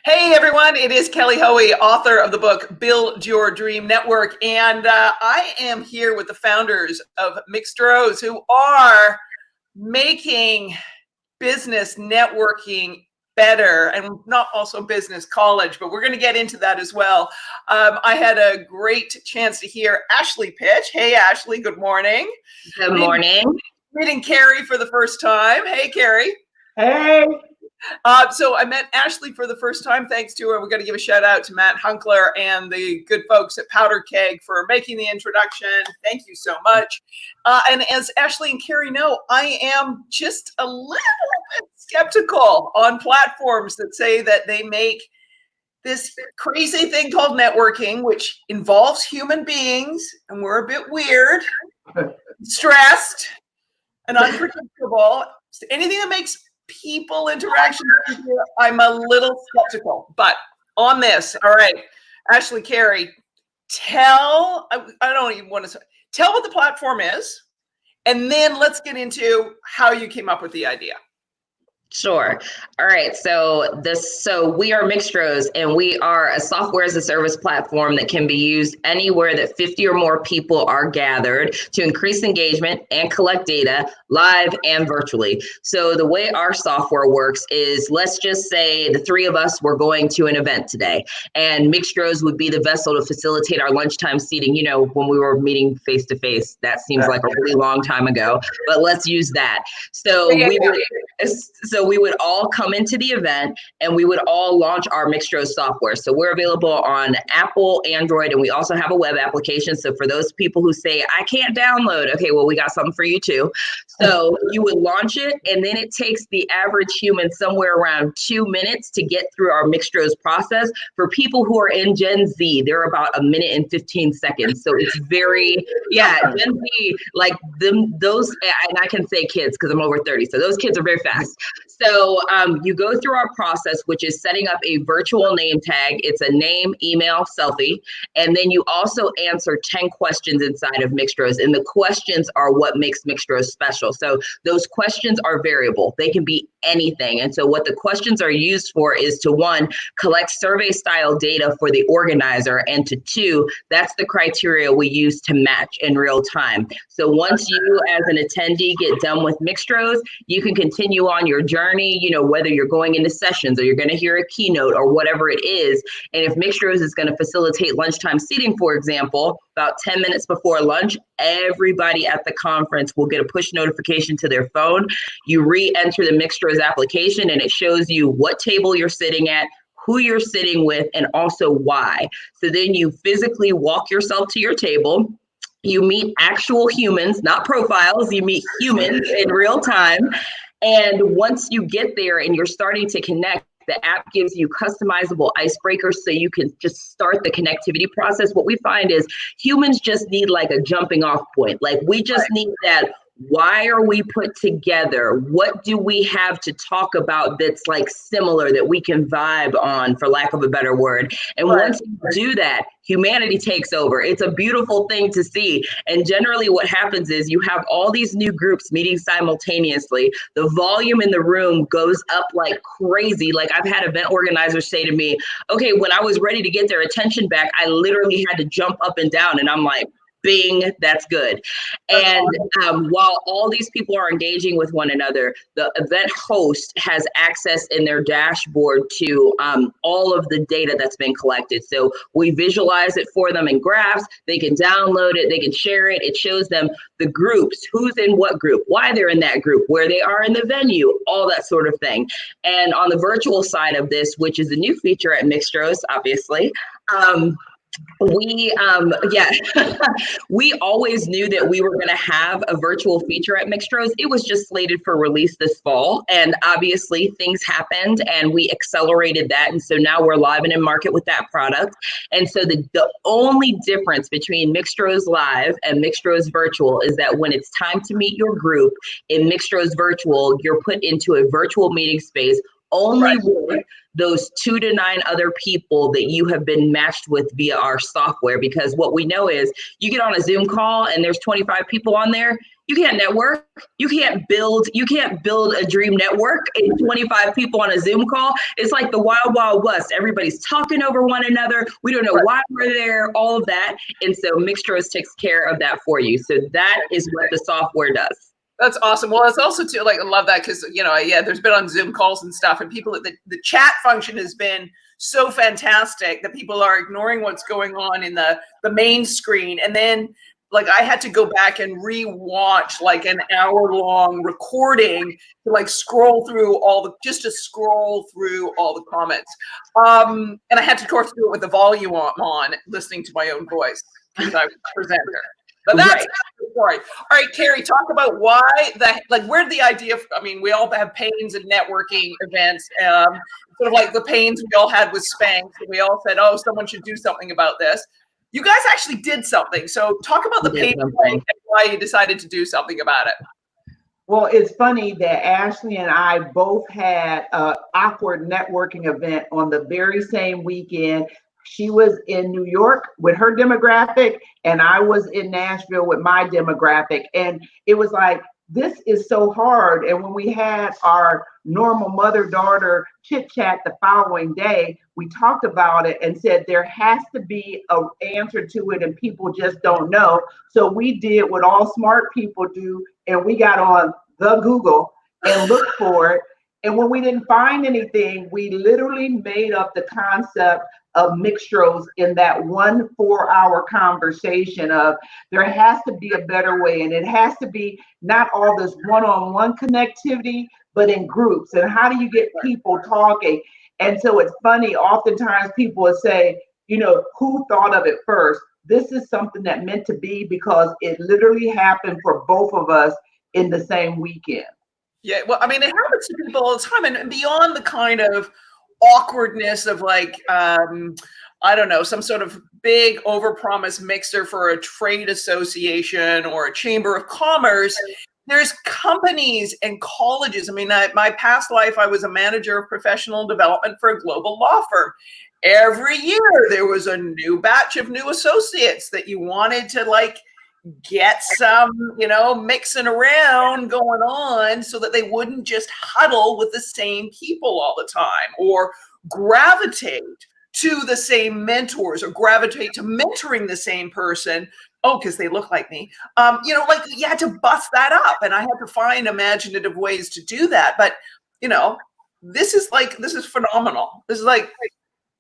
Hey everyone, it is Kelly Hoey, author of the book Build Your Dream Network, and I am here with the founders of Mixtroz, who are making business networking better, and not also business college, but we're going to get into that as well. I had a great chance to hear Ashley pitch. Hey Ashley, good morning. Good morning. Meeting Carrie for the first time. Hey Carrie. Hey. So I met Ashley for the first time, thanks to her. We've got to give a shout out to Matt Hunkler and the good folks at Powder Keg for making the introduction. Thank you so much. And as Ashley and Carrie know, I am just a little bit skeptical on platforms that say that they make this crazy thing called networking, which involves human beings, and we're a bit weird, stressed, and unpredictable. Anything that makes people interaction, I'm a little skeptical. But on this, all right, Ashley, Carrie, I don't even want to tell what the platform is, and then let's get into how you came up with the idea. Sure. All right. So we are Mixtroz, and we are a software as a service platform that can be used anywhere that 50 or more people are gathered to increase engagement and collect data live and virtually. So the way our software works is, let's just say the three of us were going to an event today, and Mixtroz would be the vessel to facilitate our lunchtime seating. You know, when we were meeting face to face, that seems like a really long time ago, but let's use that. So we would all come into the event and we would all launch our Mixtroz software. So we're available on Apple, Android, and we also have a web application. So for those people who say, I can't download, okay, well, we got something for you too. So you would launch it, and then it takes the average human somewhere around 2 minutes to get through our Mixtroz process. For people who are in Gen Z, they're about 1 minute and 15 seconds. So it's very, Gen Z, like those, and I can say kids because I'm over 30. So those kids are very fast. So you go through our process, which is setting up a virtual name tag. It's a name, email, selfie. And then you also answer 10 questions inside of Mixtroz. And the questions are what makes Mixtroz special. So those questions are variable. They can be anything. And so what the questions are used for is to, one, collect survey style data for the organizer. And to two, that's the criteria we use to match in real time. So once you as an attendee get done with Mixtroz, you can continue on your journey, you know, whether you're going into sessions or you're going to hear a keynote or whatever it is. And if Mixtroz is going to facilitate lunchtime seating, for example, about 10 minutes before lunch, everybody at the conference will get a push notification to their phone. You re-enter the Mixtroz application and it shows you what table you're sitting at, who you're sitting with, and also why. So then you physically walk yourself to your table. You meet actual humans, not profiles. You meet humans in real time. And once you get there and you're starting to connect, the app gives you customizable icebreakers so you can just start the connectivity process. What we find is humans just need like a jumping off point. Like we just need that. Why are we put together? What do we have to talk about that's like similar that we can vibe on, for lack of a better word? And once you do that, humanity takes over. It's a beautiful thing to see. And generally what happens is you have all these new groups meeting simultaneously. The volume in the room goes up like crazy. Like I've had event organizers say to me, okay, when I was ready to get their attention back, I literally had to jump up and down. And I'm like, bing, that's good. And while all these people are engaging with one another, the event host has access in their dashboard to all of the data that's been collected. So we visualize it for them in graphs. They can download it, they can share it. It shows them the groups, who's in what group, why they're in that group, where they are in the venue, all that sort of thing. And on the virtual side of this, which is a new feature at Mixtroz, obviously, we always knew that we were going to have a virtual feature at Mixtroz. It was just slated for release this fall, and obviously things happened and we accelerated that, and so now we're live and in market with that product. And so the only difference between Mixtroz Live and Mixtroz Virtual is that when it's time to meet your group in Mixtroz Virtual, you're put into a virtual meeting space only with those 2 to 9 other people that you have been matched with via our software. Because what we know is you get on a Zoom call and there's 25 people on there, you can't network, you can't build a dream network in 25 people on a Zoom call. It's like the wild, wild west. Everybody's talking over one another. We don't know why we're there, all of that. And so Mixtroz takes care of that for you. So that is what the software does. That's awesome. Well, it's also too, like, I love that because, you know, yeah, there's been on Zoom calls and stuff, and people, the chat function has been so fantastic that people are ignoring what's going on in the main screen. And then, like, I had to go back and re-watch like an hour-long recording to like scroll through just to scroll through all the comments. And I had to, of course, do it with the volume on, listening to my own voice because I was a presenter. But that's the story. All right, Carrie, talk about why where the idea, I mean, we all have pains in networking events, sort of like the pains we all had with Spanx. And we all said, oh, someone should do something about this. You guys actually did something. So talk about the pain and why you decided to do something about it. Well, it's funny that Ashley and I both had an awkward networking event on the very same weekend. She was in New York with her demographic, and I was in Nashville with my demographic. And it was like, this is so hard. And when we had our normal mother-daughter chit chat the following day, we talked about it and said there has to be an answer to it, and people just don't know. So we did what all smart people do, and we got on the Google and looked for it. And when we didn't find anything, we literally made up the concept of Mixtroz in that 1 4-hour conversation of there has to be a better way, and it has to be not all this one-on-one connectivity, but in groups. And how do you get people talking? And so it's funny, oftentimes people will say, you know, who thought of it first? This is something that meant to be because it literally happened for both of us in the same weekend. Yeah, well, I mean, it happens to people all the time, and beyond the kind of awkwardness of like, I don't know, some sort of big overpromise mixer for a trade association or a chamber of commerce. There's companies and colleges. I mean, my past life, I was a manager of professional development for a global law firm. Every year there was a new batch of new associates that you wanted to like get some, you know, mixing around going on so that they wouldn't just huddle with the same people all the time or gravitate to the same mentors or gravitate to mentoring the same person. Oh, because they look like me. You know, like you had to bust that up, and I had to find imaginative ways to do that. But, you know, this is phenomenal. This is like,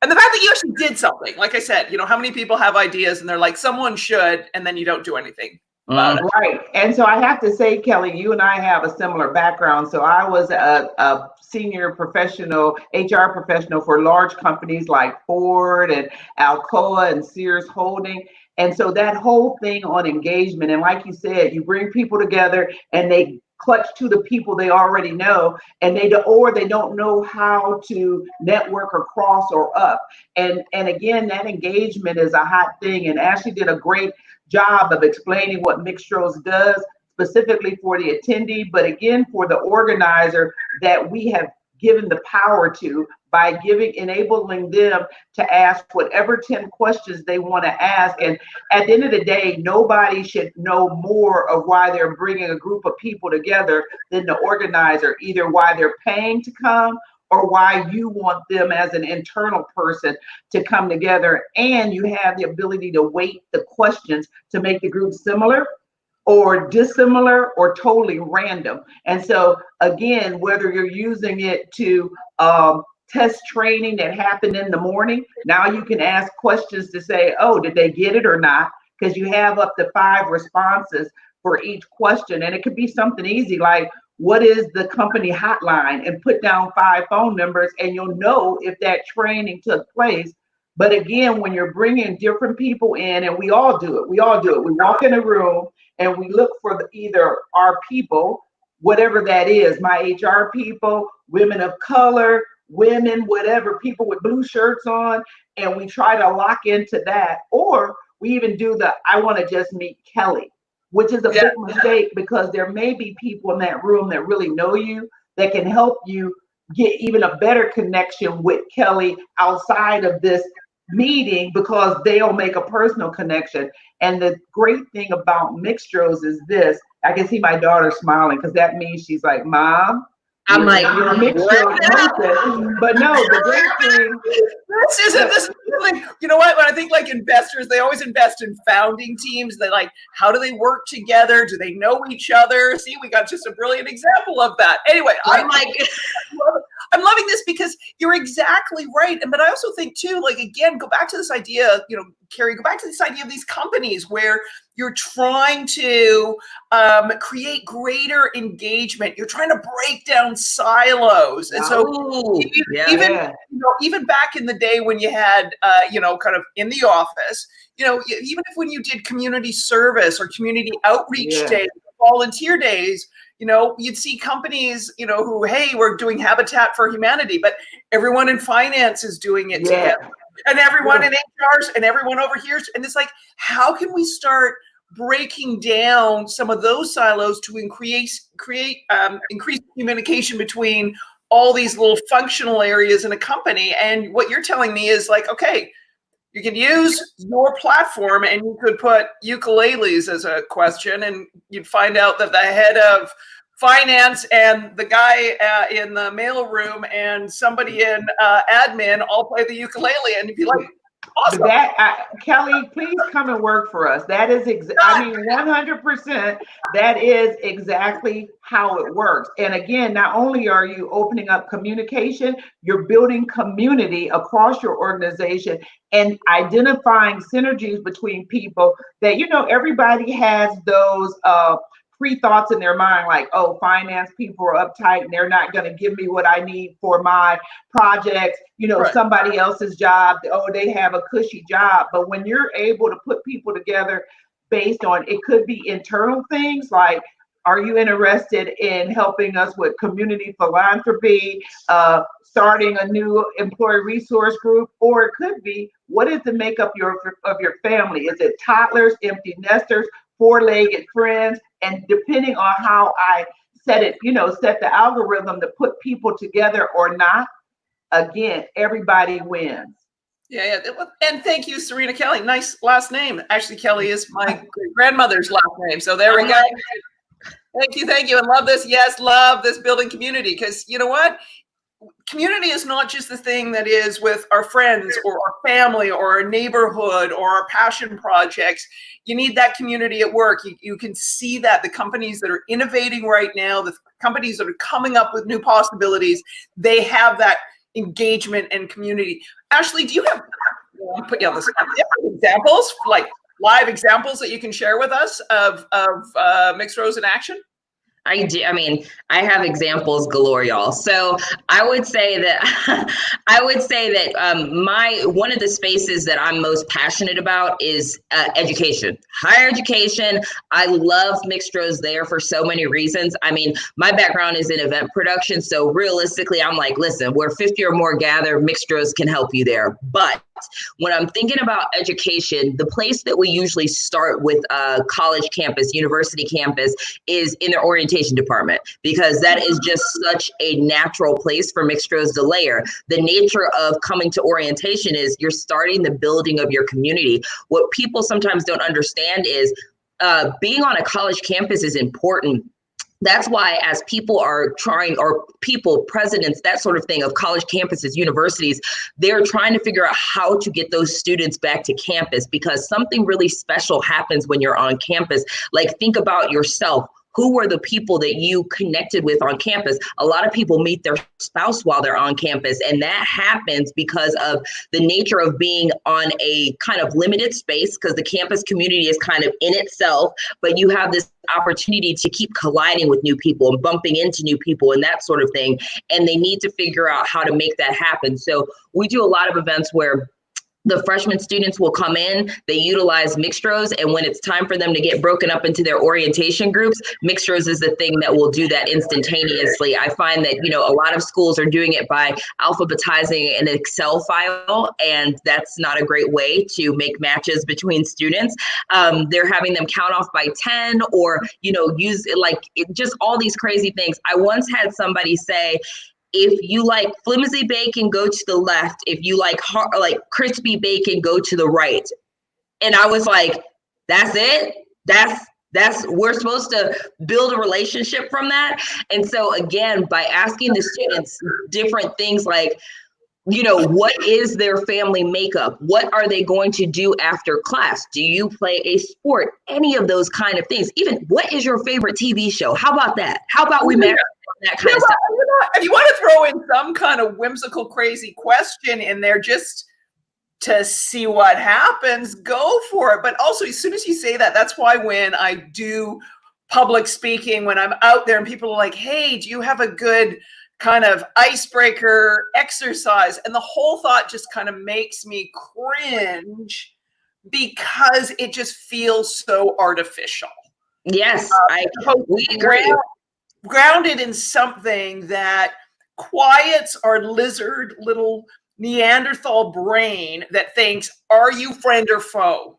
and the fact that you actually did something, like I said, you know, how many people have ideas and they're like, someone should, and then you don't do anything about it. Right. And so I have to say, Kelly, you and I have a similar background. So I was a senior professional, HR professional for large companies like Ford and Alcoa and Sears Holding. And so that whole thing on engagement, and like you said, you bring people together and they clutch to the people they already know, and they don't know how to network or cross or up. And again, that engagement is a hot thing. And Ashley did a great job of explaining what Mixtroz does specifically for the attendee, but again, for the organizer that we have given the power to by enabling them to ask whatever 10 questions they want to ask. And at the end of the day, nobody should know more of why they're bringing a group of people together than the organizer, either why they're paying to come or why you want them as an internal person to come together. And you have the ability to weight the questions to make the group similar or dissimilar or totally random. And so again, whether you're using it to test training that happened in the morning, now you can ask questions to say, oh, did they get it or not? Because you have up to 5 responses for each question. And it could be something easy like, what is the company hotline? And put down 5 phone numbers and you'll know if that training took place. But again, when you're bringing different people in, and we all do it. We walk in a room and we look for either our people, whatever that is, my HR people, women of color, women, whatever, people with blue shirts on, and we try to lock into that. Or we even do I want to just meet Kelly, which is a big mistake because there may be people in that room that really know you, that can help you get even a better connection with Kelly outside of this meeting because they'll make a personal connection. And the great thing about Mixtroz is this. I can see my daughter smiling because that means she's like, Mom, I'm like, you're a Mixtroz person. But no, the great thing. This is like, you know what? When I think like investors, they always invest in founding teams. They like, how do they work together? Do they know each other? See, we got just a brilliant example of that. Anyway, I'm loving this because you're exactly right. But I also think too, like, again, go back to this idea, you know, Carrie, go back to this idea of these companies where you're trying to create greater engagement. You're trying to break down silos. And so even back in the day when you had, kind of in the office, even if when you did community service or community outreach days, volunteer days, you'd see companies, who, hey, we're doing Habitat for Humanity, but everyone in finance is doing it together. And everyone in HRs and everyone over here. And it's like, how can we start breaking down some of those silos to increase communication between all these little functional areas in a company? And what you're telling me is like, okay, you can use your platform and you could put ukuleles as a question and you'd find out that the head of finance and the guy in the mail room and somebody in admin all play the ukulele, and you'd be like, awesome. Kelly, please come and work for us. That is 100%. That is exactly how it works. And again, not only are you opening up communication, you're building community across your organization and identifying synergies between people that, everybody has those pre-thoughts in their mind, like, oh, finance people are uptight and they're not going to give me what I need for my projects, somebody else's job, oh, they have a cushy job. But when you're able to put people together based on, it could be internal things like, are you interested in helping us with community philanthropy, starting a new employee resource group? Or it could be, what is the makeup of your family? Is it toddlers, empty nesters, four-legged friends? And depending on how I set the algorithm to put people together or not, again, everybody wins. Yeah. And thank you, Serena Kelly. Nice last name. Actually, Kelly is my grandmother's last name. So there we go. Thank you. And love this. Yes, love this building community. Because you know what? Community is not just the thing that is with our friends or our family or our neighborhood or our passion projects. You need that community at work. You can see that the companies that are innovating right now, the companies that are coming up with new possibilities, they have that engagement and community. Ashley, do you have, I'll put you on the spot, examples, like live examples that you can share with us of Mixtroz in action? I do. I mean, I have examples galore, y'all. So I would say that one of the spaces that I'm most passionate about is education, higher education. I love Mixtroz there for so many reasons. I mean, my background is in event production. So realistically, I'm like, listen, where 50 or more gather, Mixtroz can help you there. But when I'm thinking about education, the place that we usually start with a college campus, university campus, is in their orientation department, because that is just such a natural place for Mixtroz to layer. The nature of coming to orientation is you're starting the building of your community. What people sometimes don't understand is being on a college campus is important. That's why as people are trying, or people, presidents, that sort of thing of college campuses, universities, they're trying to figure out how to get those students back to campus, because something really special happens when you're on campus. Like, think about yourself. Who were the people that you connected with on campus? A lot of people meet their spouse while they're on campus, and that happens because of the nature of being on a kind of limited space, because the campus community is kind of in itself, but you have this opportunity to keep colliding with new people and bumping into new people and that sort of thing. And they need to figure out how to make that happen. So we do a lot of events where the freshman students will come in, they utilize Mixtroz, and when it's time for them to get broken up into their orientation groups, Mixtroz is the thing that will do that instantaneously. I find that, a lot of schools are doing it by alphabetizing an Excel file, and that's not a great way to make matches between students. They're having them count off by 10, or, use just all these crazy things. I once had somebody say, if you like flimsy bacon, go to the left. If you like crispy bacon, go to the right. And I was like, that's it? That's we're supposed to build a relationship from that. And so again, by asking the students different things like, what is their family makeup? What are they going to do after class? Do you play a sport? Any of those kind of things. Even what is your favorite TV show? How about that? How about we marry that kind of stuff? If you want to throw in some kind of whimsical, crazy question in there, just to see what happens, go for it. But also, as soon as you say that, that's why when I do public speaking, when I'm out there and people are like, hey, do you have a good kind of icebreaker exercise? And the whole thought just kind of makes me cringe because it just feels so artificial. Yes, we agree. Grounded in something that quiets our lizard little Neanderthal brain that thinks, are you friend or foe?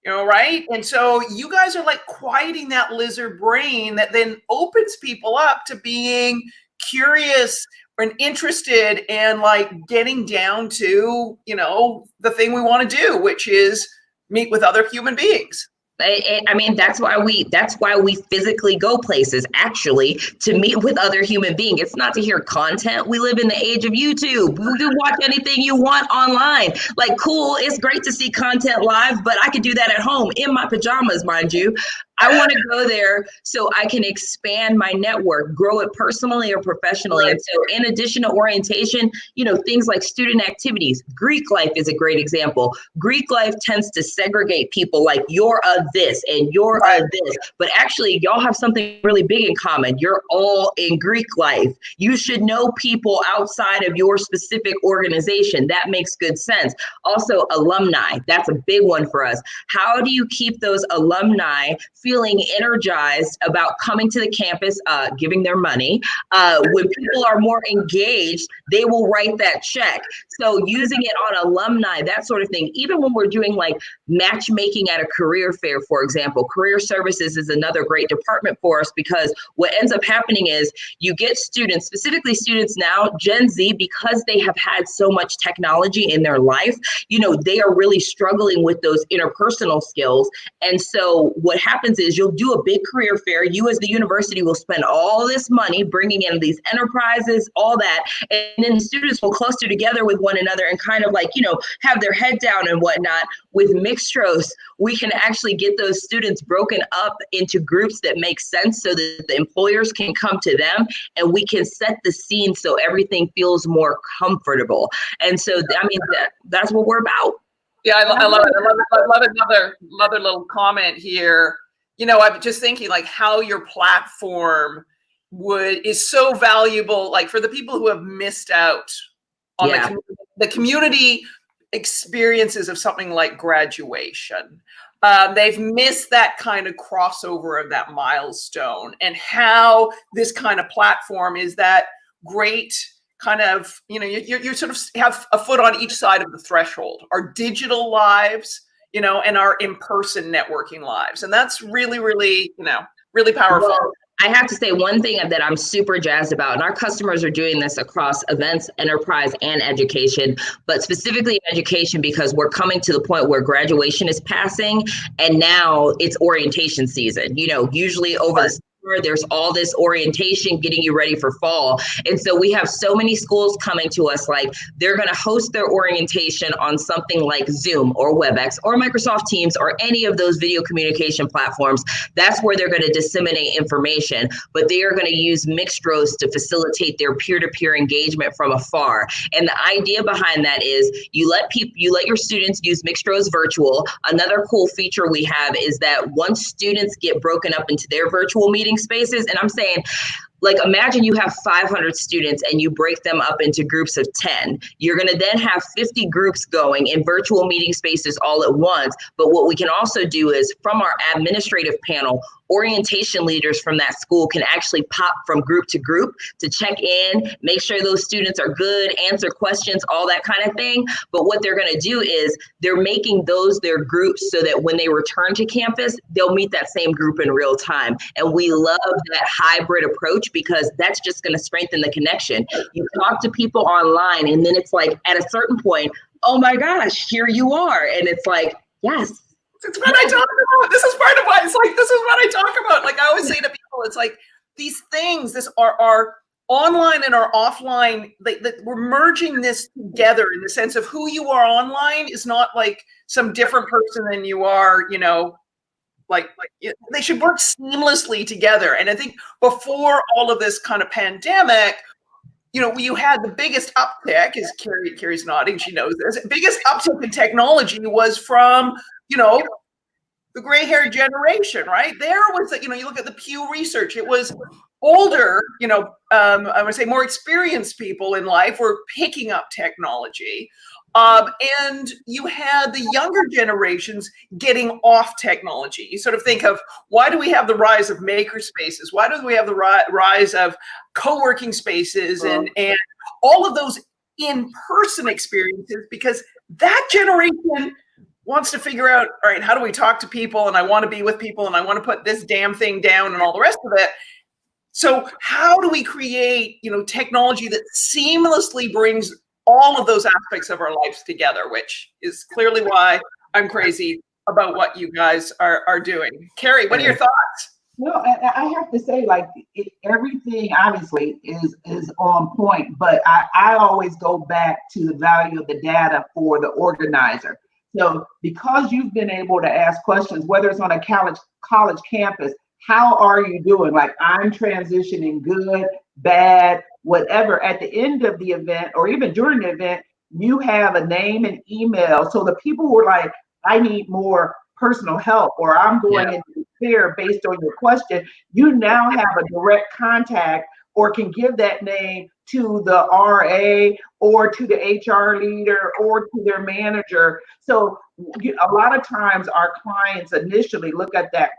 Right? And so you guys are like quieting that lizard brain that then opens people up to being curious and interested and like getting down to, the thing we want to do, which is meet with other human beings. I mean, that's why we physically go places, actually, to meet with other human beings. It's not to hear content. We live in the age of YouTube. You can watch anything you want online. Like, cool, it's great to see content live, but I could do that at home in my pajamas, mind you. I want to go there so I can expand my network, grow it personally or professionally. Right. And so in addition to orientation, things like student activities, Greek life is a great example. Greek life tends to segregate people like you're a this and you're a this, but actually y'all have something really big in common. You're all in Greek life. You should know people outside of your specific organization. That makes good sense. Also, alumni, that's a big one for us. How do you keep those alumni feeling energized about coming to the campus, giving their money? When people are more engaged, they will write that check. So using it on alumni, that sort of thing. Even when we're doing like matchmaking at a career fair, for example, career services is another great department for us, because what ends up happening is you get students, specifically students now, Gen Z, because they have had so much technology in their life, they are really struggling with those interpersonal skills. And so what happens is you'll do a big career fair. You as the university will spend all this money bringing in these enterprises, all that, and then the students will cluster together with one another and kind of like, have their head down and whatnot. With Mixtroz, we can actually get those students broken up into groups that make sense so that the employers can come to them, and we can set the scene so everything feels more comfortable. And so, that's what we're about. Yeah, I love it. I love another little comment here. I'm just thinking like how your platform is so valuable, like for the people who have missed out on the community experiences of something like graduation. They've missed that kind of crossover of that milestone, and how this kind of platform is that great kind of, you sort of have a foot on each side of the threshold, our digital lives, and our in-person networking lives. And that's really, really, really powerful. Well, I have to say one thing that I'm super jazzed about, and our customers are doing this across events, enterprise, and education, but specifically in education, because we're coming to the point where graduation is passing and now it's orientation season. Usually over the there's all this orientation getting you ready for fall. And so we have so many schools coming to us like they're going to host their orientation on something like Zoom or WebEx or Microsoft Teams or any of those video communication platforms. That's where they're going to disseminate information, but they are going to use Mixtroz to facilitate their peer-to-peer engagement from afar. And the idea behind that is you let your students use Mixtroz virtual. Another cool feature we have is that once students get broken up into their virtual meeting spaces, and I'm saying, like, imagine you have 500 students and you break them up into groups of 10. You're going to then have 50 groups going in virtual meeting spaces all at once. But what we can also do is from our administrative panel, orientation leaders from that school can actually pop from group to group to check in, make sure those students are good, answer questions, all that kind of thing. But what they're going to do is they're making those their groups so that when they return to campus, they'll meet that same group in real time. And we love that hybrid approach approach, because that's just going to strengthen the connection. You talk to people online, and then it's like at a certain point, oh my gosh, here you are. And it's like, yes. It's what I talk about. This is part of why it's like, this is what I talk about. Like I always say to people, it's like these things, this are online and our offline, we're merging this together in the sense of who you are online is not like some different person than you are, you know, like they should work seamlessly together. And I think before all of this kind of pandemic, you know, you had the biggest uptick, as Carrie's nodding, she knows this, biggest uptick in technology was from, you know, the gray-haired generation, right? There was, you know, you look at the Pew Research, it was older, you know, I would say more experienced people in life were picking up technology. And you had the younger generations getting off technology. You sort of think of, why do we have the rise of maker spaces? Why do we have the rise of co-working spaces and all of those in-person experiences? Because that generation wants to figure out, all right, how do we talk to people? And I want to be with people and I want to put this damn thing down and all the rest of it. So how do we create, you know, technology that seamlessly brings all of those aspects of our lives together, which is clearly why I'm crazy about what you guys are doing. Carrie, what are your thoughts? No, I have to say, like, everything obviously is on point, but I always go back to the value of the data for the organizer. So because you've been able to ask questions, whether it's on a college campus, how are you doing? Like, I'm transitioning good, bad, whatever. At the end of the event, or even during the event, you have a name and email. So the people who are like, I need more personal help, or I'm going into care based on your question, you now have a direct contact or can give that name to the RA or to the HR leader or to their manager. So a lot of times our clients initially look at that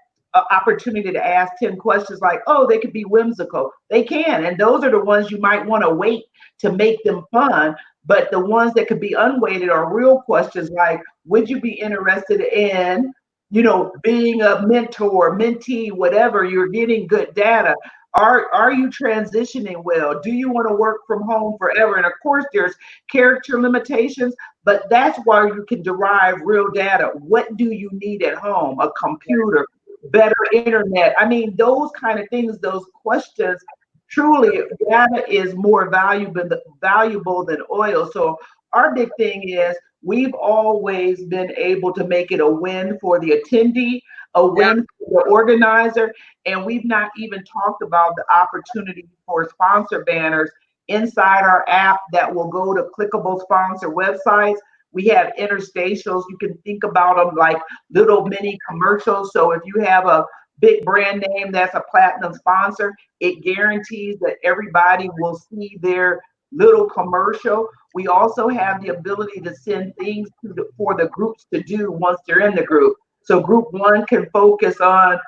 opportunity to ask 10 questions like, oh, they could be whimsical. They can. And those are the ones you might want to wait to make them fun. But the ones that could be unweighted are real questions like, would you be interested in, you know, being a mentor, mentee, whatever, you're getting good data. Are you transitioning well? Do you want to work from home forever? And of course, there's character limitations, but that's why you can derive real data. What do you need at home? A computer, better internet. I mean, those kind of things, those questions, truly data is more valuable than oil. So our big thing is we've always been able to make it a win for the attendee, a win for the organizer, and we've not even talked about the opportunity for sponsor banners inside our app that will go to clickable sponsor websites. We have interstitials. You can think about them like little mini commercials. So if you have a big brand name that's a platinum sponsor, it guarantees that everybody will see their little commercial. We also have the ability to send things for the groups to do once they're in the group. So group 1 can focus on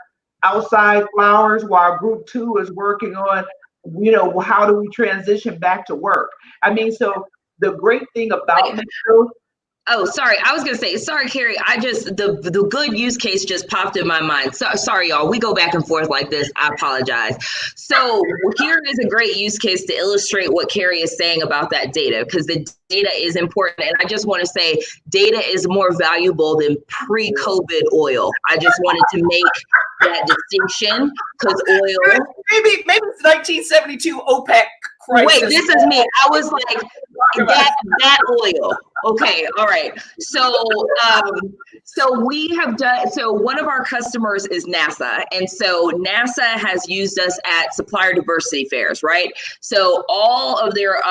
outside flowers while group 2 is working on, you know, how do we transition back to work? I mean, so the great thing about Mixtroz. Oh, sorry. I was going to say, sorry, Carrie. The good use case just popped in my mind. So, sorry, y'all. We go back and forth like this. I apologize. So here is a great use case to illustrate what Carrie is saying about that data, because the data is important. And I just want to say data is more valuable than pre-COVID oil. I just wanted to make that distinction because oil. Maybe it's 1972 OPEC crisis. Wait, this is me. I was like, that oil. Okay, all right. So we have done, so one of our customers is NASA. And so NASA has used us at supplier diversity fairs, right? So all of their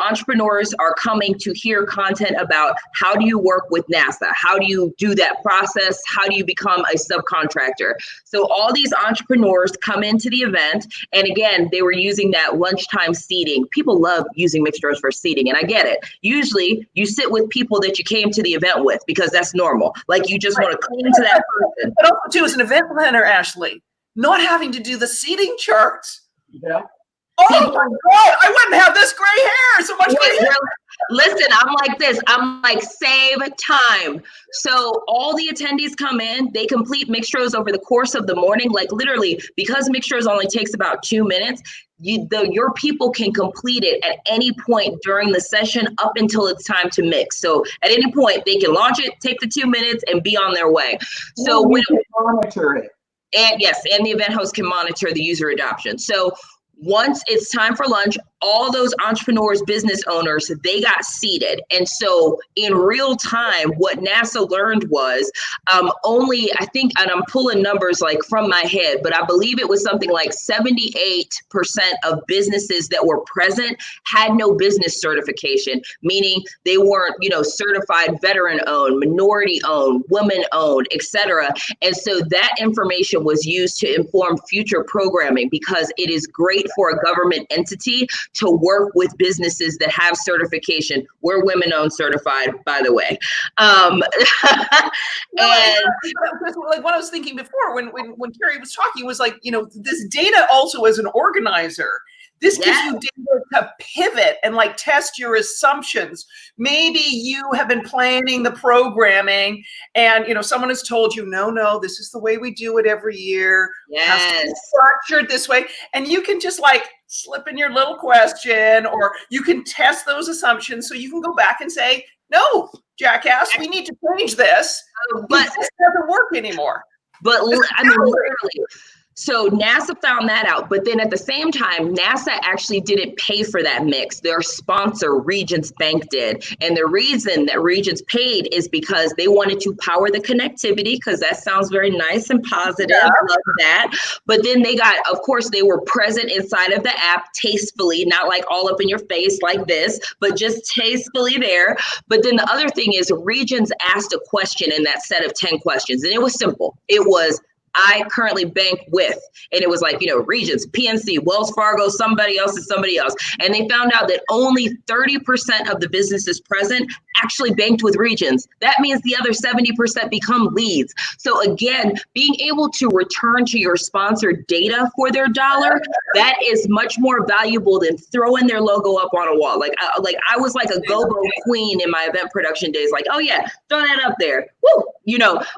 entrepreneurs are coming to hear content about how do you work with NASA? How do you do that process? How do you become a subcontractor? So all these entrepreneurs come into the event. And again, they were using that lunchtime seating. People love using Mixtroz for seating, and I get it. Usually you sit with people that you came to the event with because that's normal. Like you just want to cling to that person. But also too, as an event planner, Ashley, not having to do the seating charts. Yeah. Oh my God, I wouldn't have this gray hair. So much gray hair. Listen, I'm like this. I'm like, save time. So all the attendees come in, they complete Mixtroz over the course of the morning. Like literally, because Mixtroz only takes about 2 minutes, your people can complete it at any point during the session up until it's time to mix. So at any point they can launch it, take the 2 minutes, and be on their way. So we can monitor it. And yes, and the event host can monitor the user adoption. So once it's time for lunch, all those entrepreneurs, business owners, they got seated. And so in real time, what NASA learned was only, I think, and I'm pulling numbers like from my head, but I believe it was something like 78% of businesses that were present had no business certification, meaning they weren't, certified veteran owned, minority owned, women owned, etc. And so that information was used to inform future programming, because it is great for a government entity to work with businesses that have certification. We're women-owned certified, by the way. And like what I was thinking before, when Carrie was talking, was like, this data also as an organizer. This gives you data to pivot and like test your assumptions. Maybe you have been planning the programming and, someone has told you, no, this is the way we do it every year. Yes. Structured this way. And you can just like slip in your little question, or you can test those assumptions so you can go back and say, no, jackass, we need to change this. But this doesn't work anymore. But I mean, literally. So NASA found that out, but then at the same time, NASA actually didn't pay for that mix. Their sponsor, Regents Bank, did. And the reason that Regents paid is because they wanted to power the connectivity, because that sounds very nice and positive. Yeah. I love that. But then of course, they were present inside of the app tastefully, not like all up in your face like this, but just tastefully there. But then the other thing is Regents asked a question in that set of 10 questions, and it was simple. It was, I currently bank with, and it was like, Regents, PNC, Wells Fargo, somebody else is somebody else. And they found out that only 30% of the businesses present actually banked with Regents. That means the other 70% become leads. So again, being able to return to your sponsor data for their dollar, that is much more valuable than throwing their logo up on a wall. Like I was like a go-go queen in my event production days. Like, oh yeah, throw that up there. Woo!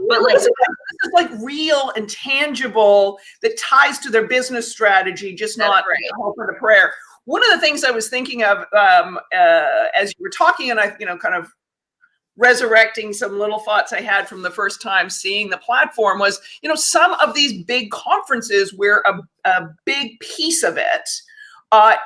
But like, this is like real and tangible that ties to their business strategy, just not hope and a prayer. One of the things I was thinking of as you were talking, and I, kind of resurrecting some little thoughts I had from the first time seeing the platform was, some of these big conferences where a big piece of it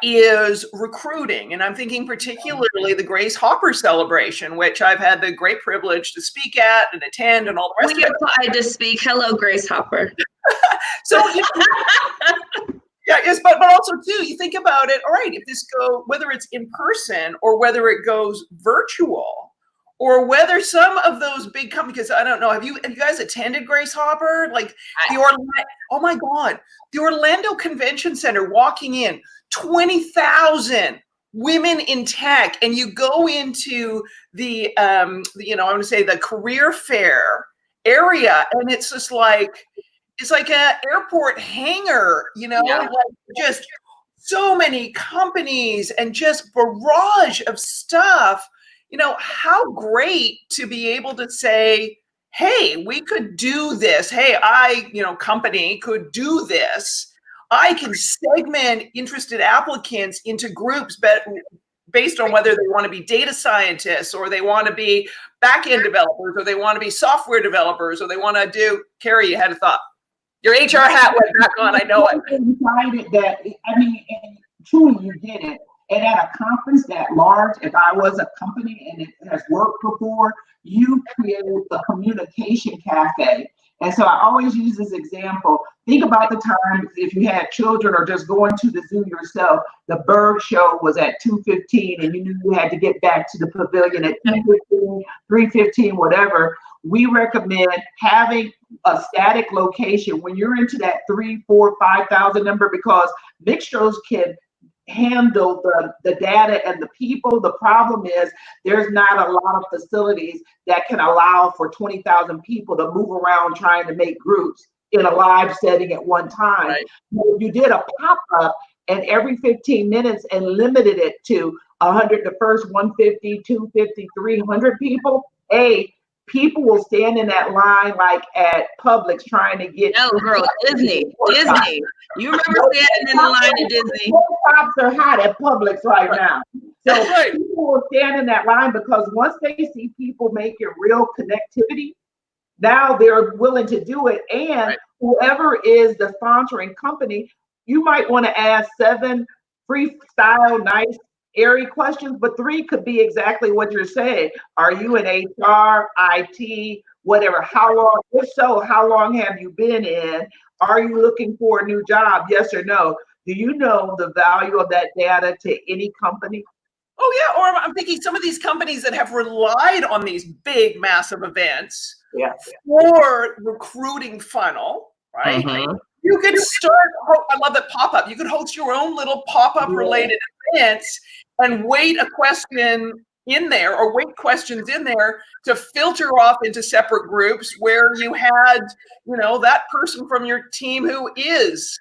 is recruiting. And I'm thinking particularly the Grace Hopper celebration, which I've had the great privilege to speak at and attend and all the rest of it. We applied to speak. Hello, Grace Hopper. So, yes, but also too, you think about it, all right, if this whether it's in person or whether it goes virtual, or whether some of those big companies, because I don't know, have you guys attended Grace Hopper? Like oh my God, the Orlando Convention Center, walking in, 20,000 women in tech, and you go into the I want to say the career fair area, and it's just like an airport hangar, like just so many companies and just barrage of stuff. How great to be able to say, hey, we could do this. Hey, company could do this. I can segment interested applicants into groups based on whether they want to be data scientists, or they want to be back-end developers, or they want to be software developers, or they want to do, Carrie, you had a thought. Your HR hat went back on, I know it. Decided that, and truly you did it. And at a conference that large, if I was a company and it has worked before, you created a communication cafe. And so I always use this example. Think about the time if you had children or just going to the zoo yourself, the bird show was at 2:15 and you knew you had to get back to the pavilion at 2:15, 3:15, whatever. We recommend having a static location when you're into that 3,000, 4,000, 5,000 number, because Mixtroz can handle the data and the people. The problem is there's not a lot of facilities that can allow for 20,000 people to move around trying to make groups in a live setting at one time. Right. If you did a pop-up and every 15 minutes and limited it to 100 the first 150, 250, 300 people, people will stand in that line like at Publix trying to get. No, girl, Disney. You remember standing in the line at Disney? Tops are hot at Publix right now. So people will stand in that line because once they see people making real connectivity, now they're willing to do it. And whoever is the sponsoring company, you might want to ask 7 freestyle, nice, airy questions, but 3 could be exactly what you're saying. Are you in HR, IT, whatever? How long? If so, how long have you been in? Are you looking for a new job? Yes or no? Do you know the value of that data to any company? Oh yeah, or I'm thinking some of these companies that have relied on these big, massive events for recruiting funnel, right? Mm-hmm. You could start, I love that pop-up. You could host your own little pop-up related events and wait a question in there or wait questions in there to filter off into separate groups where you had, that person from your team who is,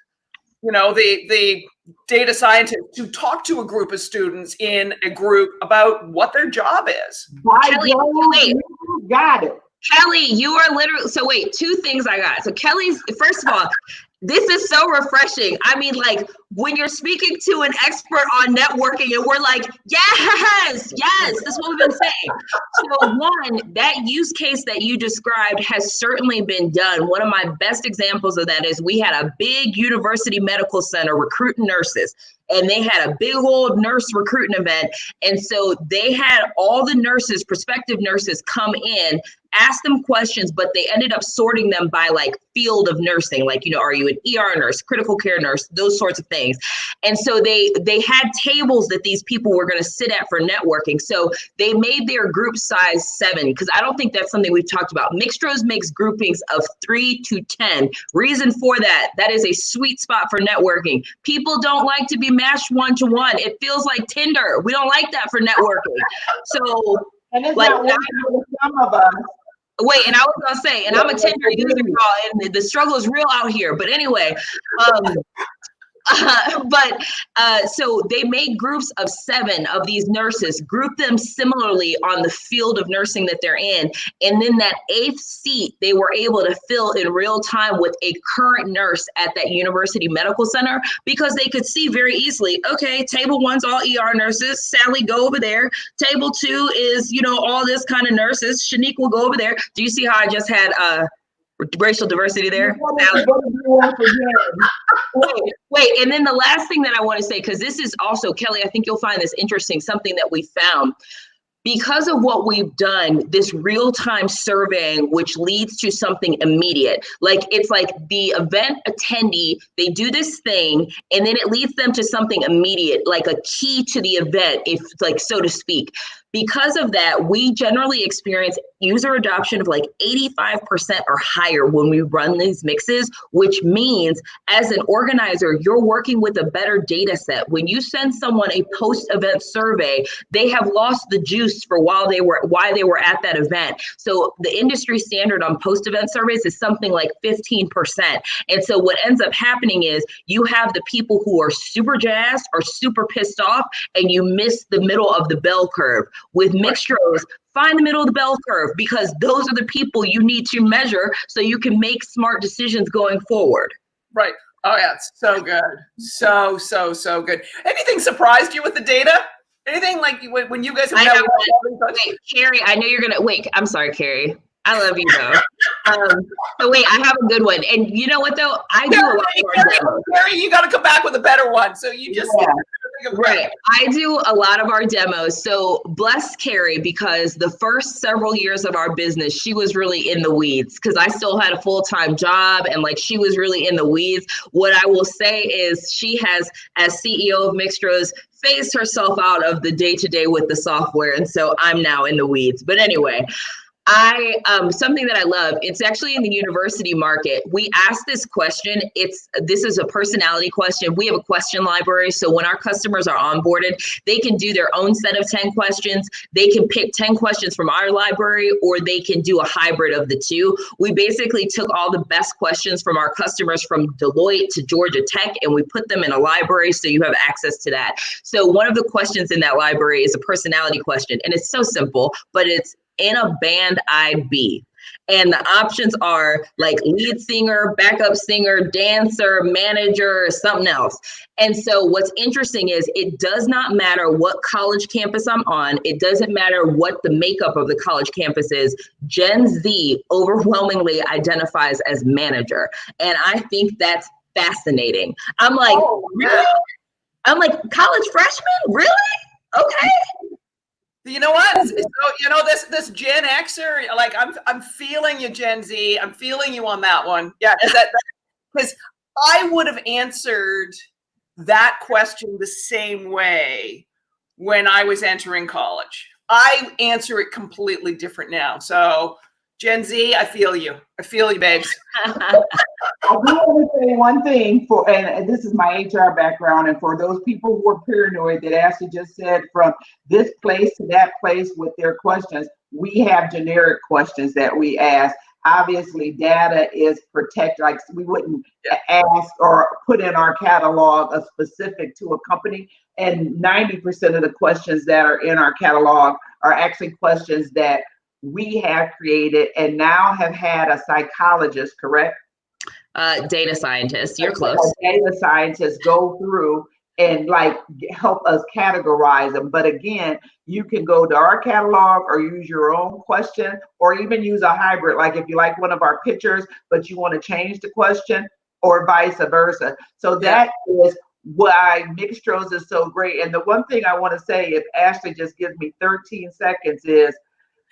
the data scientist to talk to a group of students in a group about what their job is. Kelly, wait. Got it. Kelly, you are literally, so wait, 2 things I got. So Kelly's, first of all, this is so refreshing. I mean, like when you're speaking to an expert on networking and we're like, yes, that's what we've been saying. So 1, that use case that you described has certainly been done. One of my best examples of that is we had a big university medical center recruiting nurses. And they had a big old nurse recruiting event. And so they had all the nurses, prospective nurses, come in, ask them questions, but they ended up sorting them by like field of nursing. Like, are you an ER nurse, critical care nurse, those sorts of things. And so they had tables that these people were going to sit at for networking. So they made their group size 7, because I don't think that's something we've talked about. Mixtroz makes groupings of 3 to 10. Reason for that is a sweet spot for networking. People don't like to be matched 1-to-1. It feels like Tinder. We don't like that for networking. So, and it's like, not for some of us. Wait, and I was gonna say, and I'm a Tinder user, y'all, and the struggle is real out here. But anyway, so they made groups of 7 of these nurses, group them similarly on the field of nursing that they're in. And then that 8th seat, they were able to fill in real time with a current nurse at that university medical center, because they could see very easily, okay, table 1's all ER nurses. Sally, go over there. Table 2 is, all this kind of nurses. Shanique will go over there. Do you see how I just had racial diversity there? Wait, and then the last thing that I want to say, because this is also, Kelly, I think you'll find this interesting, something that we found. Because of what we've done, this real-time surveying, which leads to something immediate. Like, it's like the event attendee, they do this thing, and then it leads them to something immediate, like a key to the event, if like, so to speak. Because of that, we generally experience user adoption of like 85% or higher when we run these mixes, which means as an organizer, you're working with a better data set. When you send someone a post-event survey, they have lost the juice for why they were at that event. So the industry standard on post-event surveys is something like 15%. And so what ends up happening is you have the people who are super jazzed or super pissed off, and you miss the middle of the bell curve. With Mixtroz, find the middle of the bell curve, because those are the people you need to measure so you can make smart decisions going forward. Right. Oh yeah, it's so good. So good. Anything surprised you with the data? Anything like when you guys have wait, Carrie, I know you're gonna I'm sorry, Carrie. I love you though. So wait, I have a good one. And you know what though? I do a lot of our demos. Carrie, you gotta come back with a better one. So you just right. I do a lot of our demos. So bless Carrie, because the first several years of our business, she was really in the weeds, because I still had a full-time job, and like she was really in the weeds. What I will say is she has, as CEO of Mixtroz, phased herself out of the day-to-day with the software. And so I'm now in the weeds. But anyway, something that I love, it's actually in the university market. We ask this question. This is a personality question. We have a question library. So when our customers are onboarded, they can do their own set of 10 questions. They can pick 10 questions from our library, or they can do a hybrid of the 2. We basically took all the best questions from our customers from Deloitte to Georgia Tech, and we put them in a library so you have access to that. So one of the questions in that library is a personality question, and it's so simple, but it's in a band I'd be. And the options are like lead singer, backup singer, dancer, manager, or something else. And so what's interesting is it does not matter what college campus I'm on. It doesn't matter what the makeup of the college campus is. Gen Z overwhelmingly identifies as manager. And I think that's fascinating. I'm like, really? I'm like, college freshman? Really? Okay. You know what? So, you know, this Gen Xer, like I'm feeling you, Gen Z. I'm feeling you on that one. Yeah, because I would have answered that question the same way when I was entering college. I answer it completely different now. So Gen Z, I feel you. I feel you, babes. I do want to say one thing and this is my HR background, and for those people who are paranoid that Ashley just said from this place to that place with their questions, we have generic questions that we ask. Obviously, data is protected. Like we wouldn't ask or put in our catalog a specific to a company. And 90% of the questions that are in our catalog are actually questions that we have created and now have had a psychologist, correct? Data scientist, you're close. Data scientists go through and like help us categorize them. But again, you can go to our catalog or use your own question, or even use a hybrid. Like if you like one of our pictures, but you want to change the question, or vice versa. So that is why Mixtroz is so great. And the one thing I want to say, if Ashley just gives me 13 seconds, is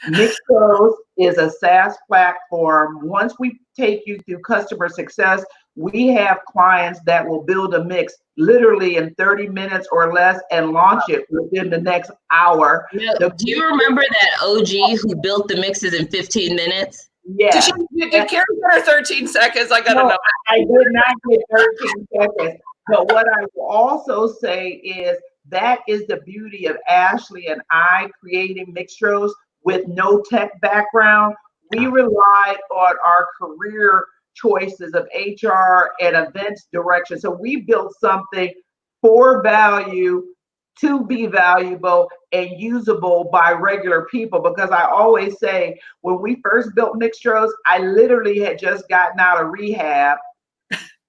Mixtroz is a SaaS platform. Once we take you through customer success, we have clients that will build a mix literally in 30 minutes or less and launch it within the next hour. Do you remember that OG who built the mixes in 15 minutes? Yeah. Did Carrie get her 13 seconds? I gotta know. I did not get 13 seconds. But what I will also say is that is the beauty of Ashley and I creating Mixtroz with no tech background. We relied on our career choices of HR and events direction. So we built something for value, to be valuable and usable by regular people. Because I always say, when we first built Mixtroz, I literally had just gotten out of rehab.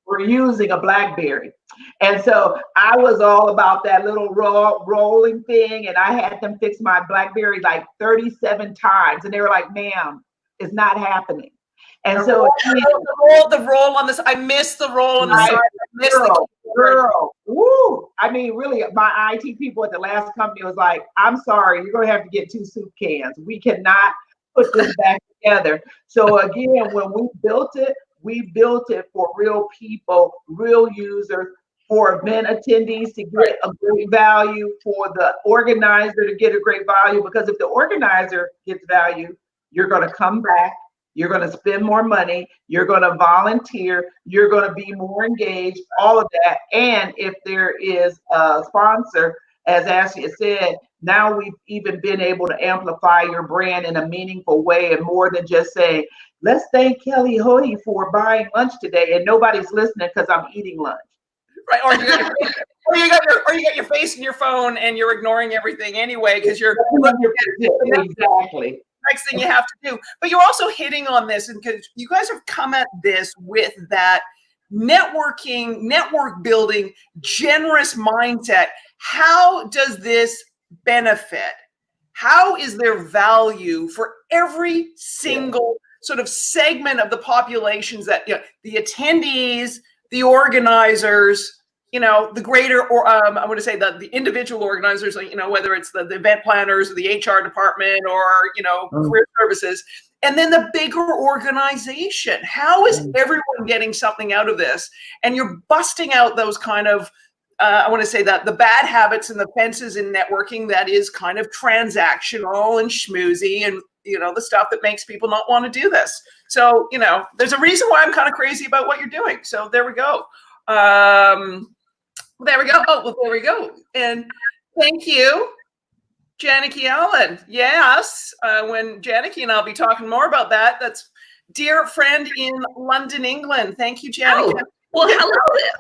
We're using a BlackBerry. And so I was all about that little rolling thing. And I had them fix my BlackBerry like 37 times. And they were like, ma'am, it's not happening. And so the roll on this, I miss the roll on the side. I miss girl. Woo. I mean, really, my IT people at the last company was like, I'm sorry, you're going to have to get 2 soup cans. We cannot put this back together. So again, when we built it for real people, real users, for event attendees to get a great value, for the organizer to get a great value. Because if the organizer gets value, you're going to come back, you're going to spend more money, you're going to volunteer, you're going to be more engaged, all of that. And if there is a sponsor, as Ashley said, now we've even been able to amplify your brand in a meaningful way, and more than just saying, let's thank Kelly Hoey for buying lunch today, and nobody's listening because I'm eating lunch. Right, or you got your face in your phone and you're ignoring everything anyway because you're exactly next thing you have to do. But you're also hitting on this, and because you guys have come at this with that networking, network building, generous mindset. How does this benefit? How is there value for every single sort of segment of the populations that, you know, the attendees, the organizers, you know, the greater, or I want to say the individual organizers, like, you know, whether it's the event planners or the HR department or, you know, career services, and then the bigger organization. How is everyone getting something out of this? And you're busting out those kind of, I want to say that the bad habits and the fences in networking that is kind of transactional and schmoozy and, you know, the stuff that makes people not want to do this. So, you know, there's a reason why I'm kind of crazy about what you're doing. So there we go. There we go. Oh, well, there we go. And thank you, Janicky Allen. Yes, when Janicky and I'll be talking more about that. That's dear friend in London, England. Thank you, Janicky. Oh, well, hello.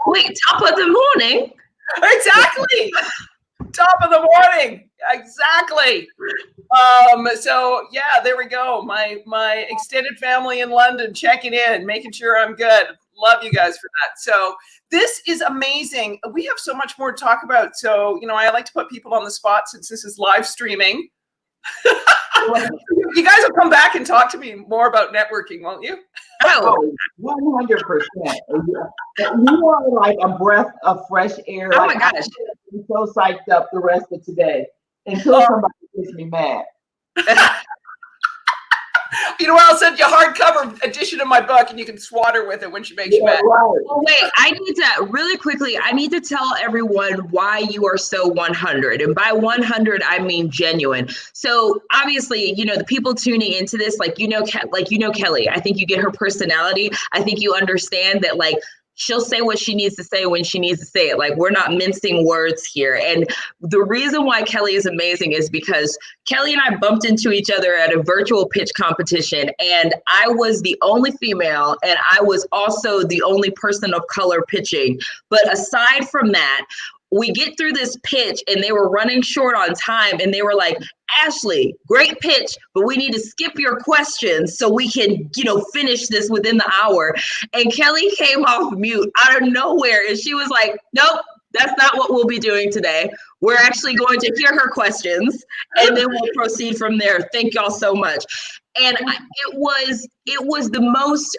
Wait, top of the morning. Exactly. Top of the morning. Exactly. So yeah, there we go. My extended family in London checking in, making sure I'm good. Love you guys for that. So this is amazing. We have so much more to talk about. So, I like to put people on the spot since this is live streaming. You guys will come back and talk to me more about networking, won't you? Oh, 100%. You are like a breath of fresh air. Oh like, my gosh. I'm so psyched up the rest of today until somebody gets me mad. You know what? I'll send you a hardcover edition of my book and you can swat her with it when she makes you mad. Right. Oh, wait, I need to really quickly, I need to tell everyone why you are so 100. And by 100, I mean genuine. So obviously, the people tuning into this, Kelly, I think you get her personality. I think you understand that she'll say what she needs to say when she needs to say it. Like, we're not mincing words here. And the reason why Kelly is amazing is because Kelly and I bumped into each other at a virtual pitch competition, and I was the only female, and I was also the only person of color pitching. But aside from that, we get through this pitch and they were running short on time, and they were like, Ashley, great pitch, but we need to skip your questions so we can, finish this within the hour. And Kelly came off mute out of nowhere, and she was like, nope, that's not what we'll be doing today. We're actually going to hear her questions, and then we'll proceed from there. Thank y'all so much. And it was the most,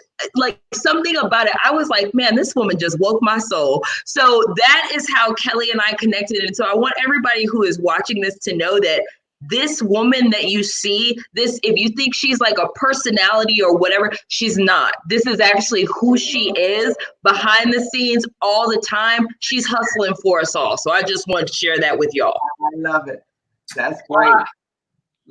something about it. I was like, man, this woman just woke my soul. So that is how Kelly and I connected. And so I want everybody who is watching this to know that this woman that you see, if you think she's like a personality or whatever, she's not. This is actually who she is behind the scenes all the time. She's hustling for us all. So I just wanted to share that with y'all. I love it. That's great.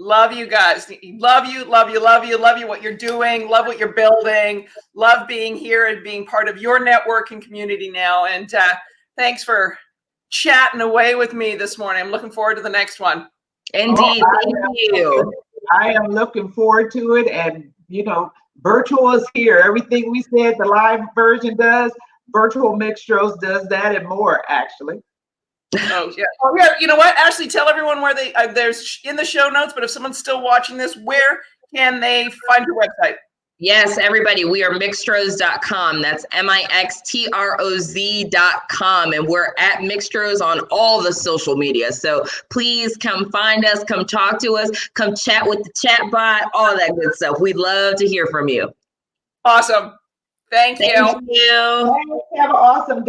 Love you guys. Love you, love you, love you, love you, what you're doing. Love what you're building. Love being here and being part of your networking community now. And thanks for chatting away with me this morning. I'm looking forward to the next one. Indeed. Thank you. I am looking forward to it. And, virtual is here. Everything we said the live version does, virtual Mixtroz does that and more, actually. Oh yeah. You know what? Ashley, tell everyone where there's in the show notes, but if someone's still watching this, where can they find your website? Yes, everybody, we are Mixtroz.com. That's Mixtroz.com. And we're at Mixtroz on all the social media. So please come find us, come talk to us, come chat with the chat bot, all that good stuff. We'd love to hear from you. Awesome. Thank you. Thank you. Have an awesome day.